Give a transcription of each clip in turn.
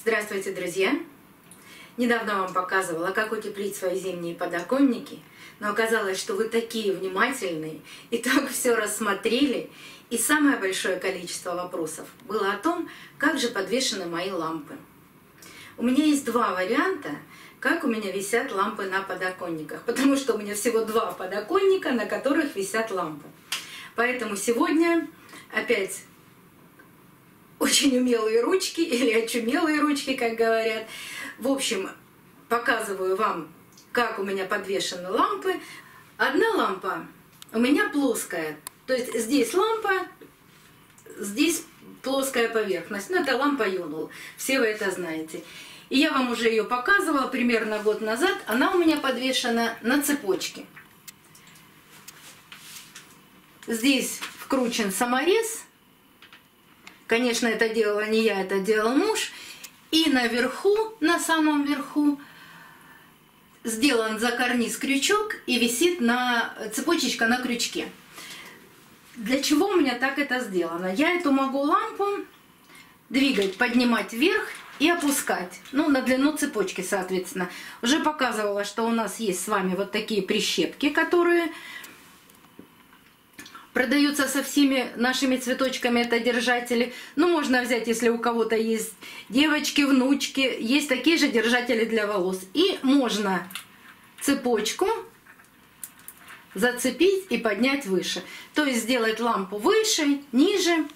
Здравствуйте, друзья! Недавно вам показывала, как утеплить свои зимние подоконники, но оказалось, что вы такие внимательные и так все рассмотрели. И самое большое количество вопросов было о том, как же подвешены мои лампы. У меня есть два варианта, как у меня висят лампы на подоконниках, потому что у меня всего два подоконника, на которых висят лампы. Поэтому сегодня опять очень умелые ручки или очумелые ручки, как говорят. В общем, показываю вам, как у меня подвешены лампы. Одна лампа у меня плоская, то есть здесь лампа, здесь плоская поверхность. Ну, это лампа Юнул, все вы это знаете. И я вам уже ее показывала примерно год назад. Она у меня подвешена на цепочке. Здесь вкручен саморез. Конечно, это делала не я, это делал муж. И наверху, на самом верху, сделан за карниз крючок и висит цепочечка на крючке. Для чего у меня так это сделано? Я эту могу лампу двигать, поднимать вверх и опускать. Ну, на длину цепочки, соответственно. Уже показывала, что у нас есть с вами вот такие прищепки, которые продаются со всеми нашими цветочками, это держатели. Ну, можно взять, если у кого-то есть девочки, внучки, есть такие же держатели для волос. И можно цепочку зацепить и поднять выше. То есть сделать лампу выше, ниже.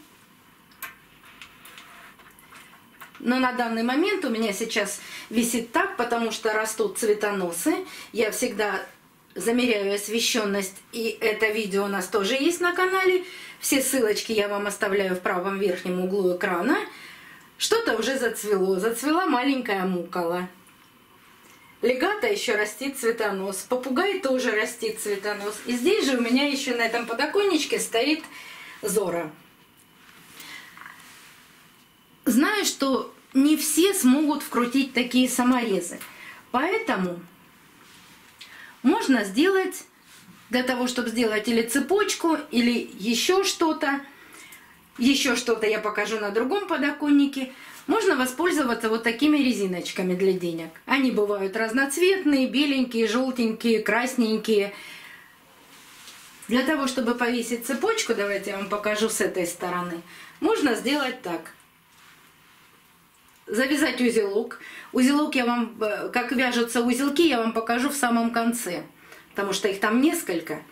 Но на данный момент у меня сейчас висит так, потому что растут цветоносы. Я всегда замеряю освещенность, и это видео у нас тоже есть на канале. Все ссылочки я вам оставляю в правом верхнем углу экрана. Что-то уже зацвело. Зацвела маленькая мукола. Легато еще растит цветонос. Попугай тоже растит цветонос. И здесь же у меня еще на этом подоконничке стоит Зора. Знаю, что не все смогут вкрутить такие саморезы. Поэтому можно сделать, для того, чтобы сделать или цепочку, или еще что-то. Еще что-то я покажу на другом подоконнике. Можно воспользоваться вот такими резиночками для денег. Они бывают разноцветные, беленькие, желтенькие, красненькие. Для того, чтобы повесить цепочку, давайте я вам покажу с этой стороны, можно сделать так. Завязать узелок. Узелок я вам, как вяжутся узелки, я вам покажу в самом конце, потому что их там несколько.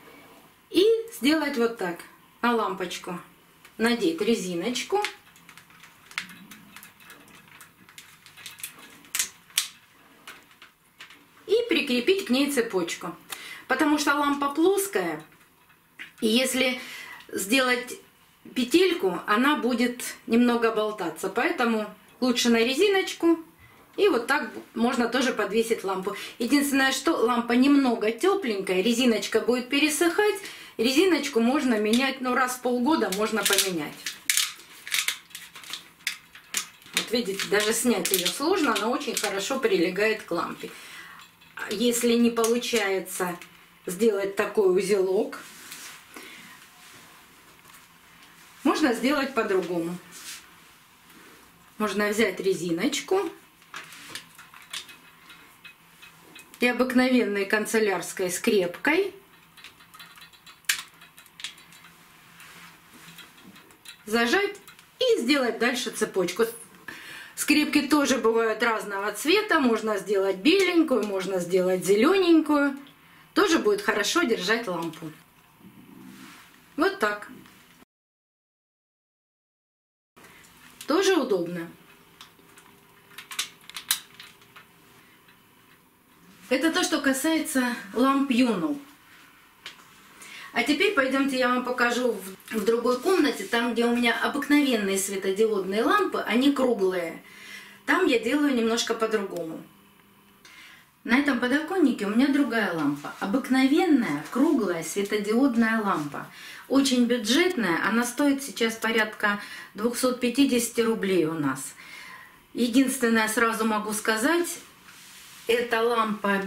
И сделать вот так, на лампочку. Надеть резиночку. И прикрепить к ней цепочку. Потому что лампа плоская, и если сделать петельку, она будет немного болтаться. Поэтому лучше на резиночку. И вот так можно тоже подвесить лампу. Единственное, что лампа немного тепленькая, резиночка будет пересыхать. Резиночку можно менять, ну, раз в полгода можно поменять. Вот видите, даже снять ее сложно, она очень хорошо прилегает к лампе. Если не получается сделать такой узелок, можно сделать по-другому. Можно взять резиночку и обыкновенной канцелярской скрепкой зажать и сделать дальше цепочку. Скрепки тоже бывают разного цвета. Можно сделать беленькую, можно сделать зелененькую. Тоже будет хорошо держать лампу. Вот так. Тоже удобно. Это то, что касается ламп Юнул. А теперь пойдемте, я вам покажу в другой комнате, там, где у меня обыкновенные светодиодные лампы, они круглые. Там я делаю немножко по-другому. На этом подоконнике у меня другая лампа. Обыкновенная, круглая светодиодная лампа. Очень бюджетная, она стоит сейчас порядка 250 рублей у нас. Единственное, сразу могу сказать, эта лампа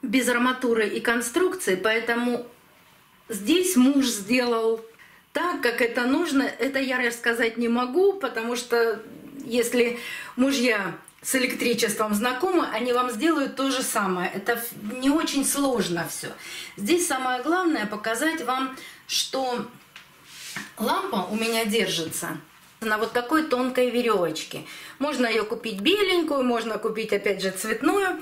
без арматуры и конструкции, поэтому здесь муж сделал так, как это нужно. Это я рассказать не могу, потому что если мужья с электричеством знакомы, они вам сделают то же самое. Это не очень сложно все. Здесь самое главное показать вам, что лампа у меня держится на вот такой тонкой веревочке. Можно ее купить беленькую, можно купить опять же цветную.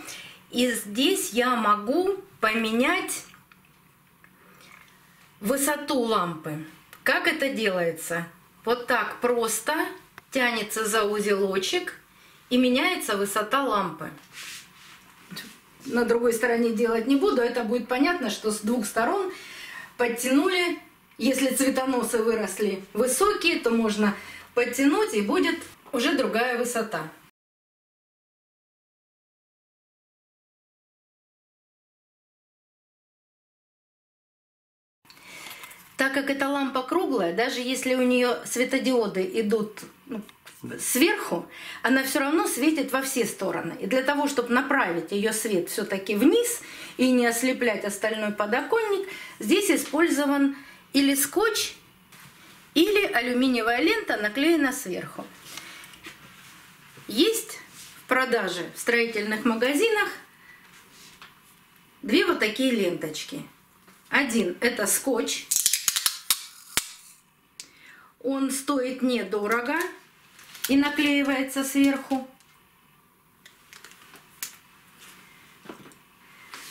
И здесь я могу поменять высоту лампы. Как это делается? Вот так просто тянется за узелочек и меняется высота лампы. На другой стороне делать не буду, это будет понятно, что с двух сторон подтянули. Если цветоносы выросли высокие, то можно подтянуть, и будет уже другая высота. Так как эта лампа круглая, даже если у нее светодиоды идут сверху, она все равно светит во все стороны. И для того, чтобы направить ее свет все-таки вниз и не ослеплять остальной подоконник, здесь использован или скотч, или алюминиевая лента наклеена сверху. Есть в продаже в строительных магазинах две вот такие ленточки. Один – это скотч. Он стоит недорого и наклеивается сверху.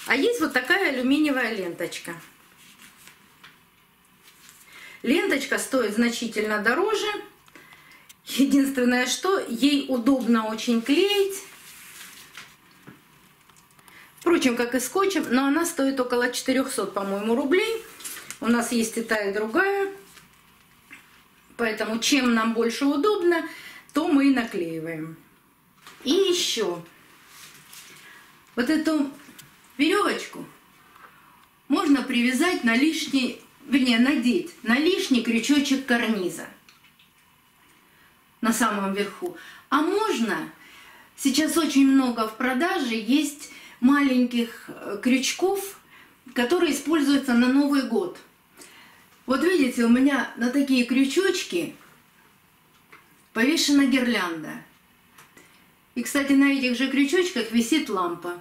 А есть вот такая алюминиевая ленточка. Ленточка стоит значительно дороже. Единственное, что ей удобно очень клеить. Впрочем, как и скотчем, но она стоит около 400, по-моему, рублей. У нас есть и та, и другая. Поэтому чем нам больше удобно, то мы и наклеиваем. И еще вот эту веревочку можно привязать на лишний, вернее, надеть на лишний крючочек карниза на самом верху. А можно, сейчас очень много в продаже есть маленьких крючков, которые используются на Новый год. Вот видите, у меня на такие крючочки повешена гирлянда. И, кстати, на этих же крючочках висит лампа.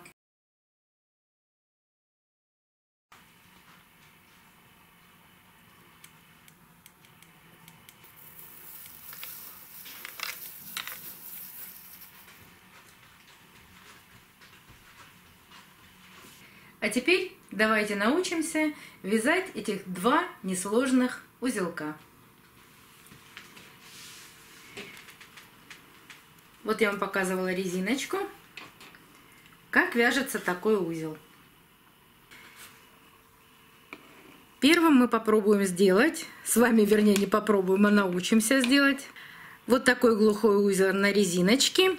А теперь давайте научимся вязать этих два несложных узелка. Вот я вам показывала резиночку, как вяжется такой узел. Первым мы попробуем сделать, с вами, вернее, не попробуем, а научимся сделать вот такой глухой узел на резиночке.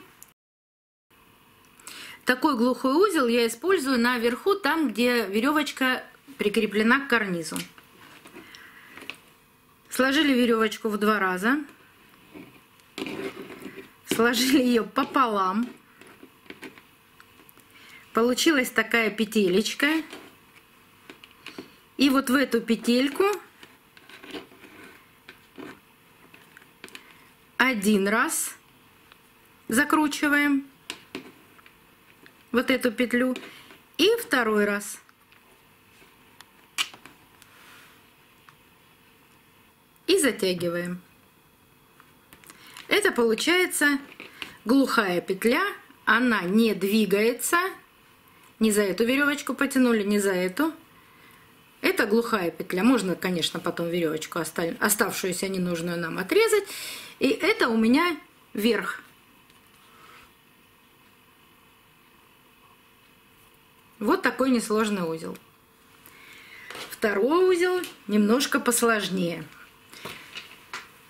Такой глухой узел я использую наверху, там, где веревочка прикреплена к карнизу. Сложили веревочку в 2 раза. Сложили ее пополам. Получилась такая петелечка. И вот в эту петельку 1 раз закручиваем вот эту петлю, и 2 раз. И затягиваем. Это получается глухая петля, она не двигается. Не за эту веревочку потянули, не за эту. Это глухая петля. Можно, конечно, потом веревочку оставшуюся ненужную нам отрезать. И это у меня верх. Вот такой несложный узел. Второй узел немножко посложнее.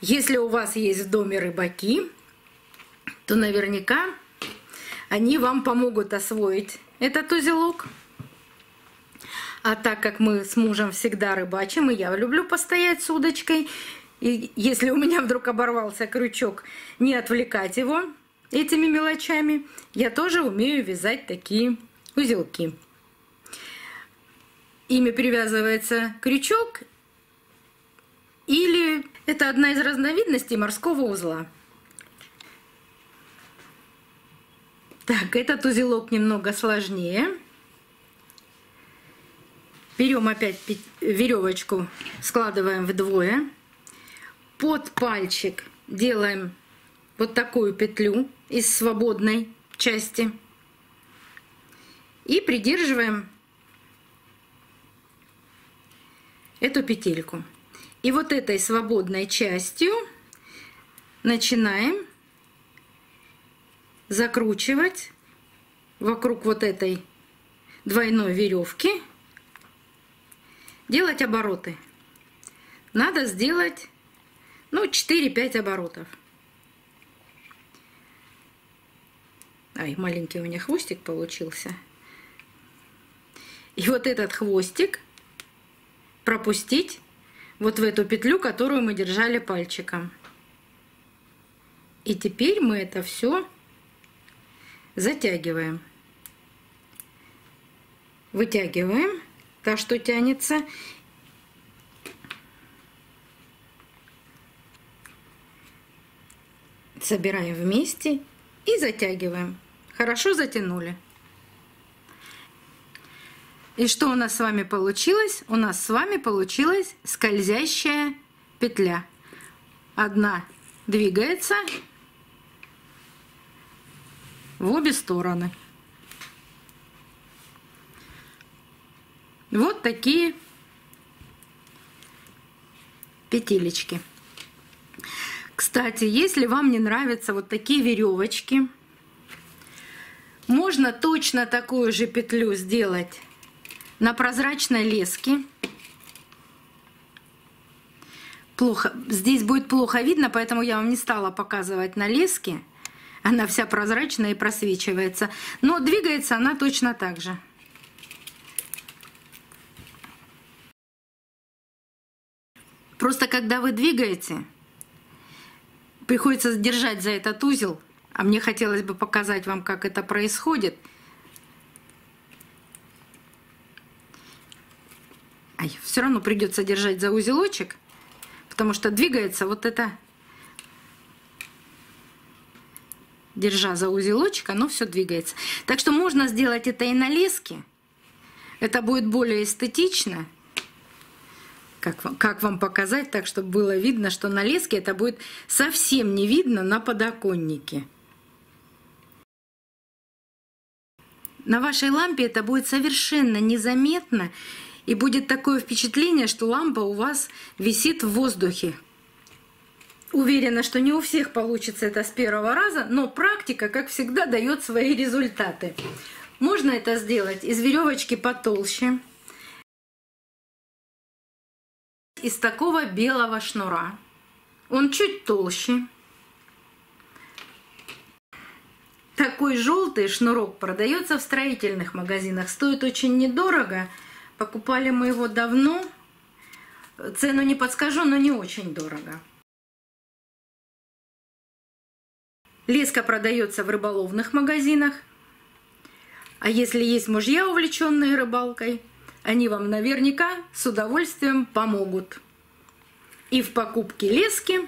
Если у вас есть в доме рыбаки, то наверняка они вам помогут освоить этот узелок. А так как мы с мужем всегда рыбачим, и я люблю постоять с удочкой, и если у меня вдруг оборвался крючок, не отвлекать его этими мелочами, я тоже умею вязать такие узелки. Ими привязывается крючок, или это одна из разновидностей морского узла. Так, этот узелок немного сложнее. Берем опять веревочку, складываем вдвое. Под пальчик делаем вот такую петлю из свободной части. И придерживаем эту петельку. И вот этой свободной частью начинаем закручивать вокруг вот этой двойной веревки, делать обороты. Надо сделать 4-5 оборотов. Ай, маленький у меня хвостик получился. И вот этот хвостик пропустить вот в эту петлю, которую мы держали пальчиком. И теперь мы это все затягиваем. Вытягиваем так, что тянется. Собираем вместе и затягиваем. Хорошо затянули. И что у нас с вами получилось? У нас с вами получилась скользящая петля. Одна двигается в обе стороны. Вот такие петелечки. Кстати, если вам не нравятся вот такие веревочки, можно точно такую же петлю сделать на прозрачной леске. Здесь будет плохо видно, поэтому я вам не стала показывать на леске. Она вся прозрачная и просвечивается. Но двигается она точно так же. Просто когда вы двигаете, приходится держать за этот узел. А мне хотелось бы показать вам, как это происходит. Все равно придется держать за узелочек, потому что двигается вот это. Держа за узелочек, оно все двигается. Так что можно сделать это и на леске. Это будет более эстетично. Как вам показать, так чтобы было видно, что на леске это будет совсем не видно на подоконнике. На вашей лампе это будет совершенно незаметно, и будет такое впечатление, что лампа у вас висит в воздухе. Уверена, что не у всех получится это с первого раза, но практика, как всегда, дает свои результаты. Можно это сделать из веревочки потолще, из такого белого шнура. Он чуть толще. Такой желтый шнурок продается в строительных магазинах. Стоит очень недорого. Покупали мы его давно. Цену не подскажу, но не очень дорого. Леска продается в рыболовных магазинах. А если есть мужья, увлеченные рыбалкой, они вам наверняка с удовольствием помогут и в покупке лески,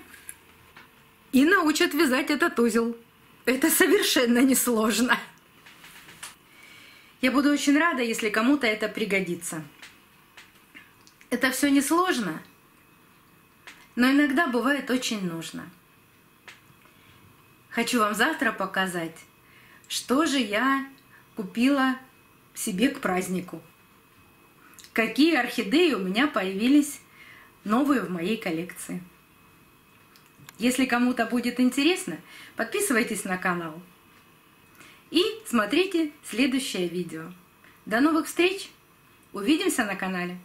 и научат вязать этот узел. Это совершенно несложно. Я буду очень рада, если кому-то это пригодится. Это все несложно, но иногда бывает очень нужно. Хочу вам завтра показать, что же я купила себе к празднику. Какие орхидеи у меня появились новые в моей коллекции. Если кому-то будет интересно, подписывайтесь на канал и смотрите следующее видео. До новых встреч! Увидимся на канале!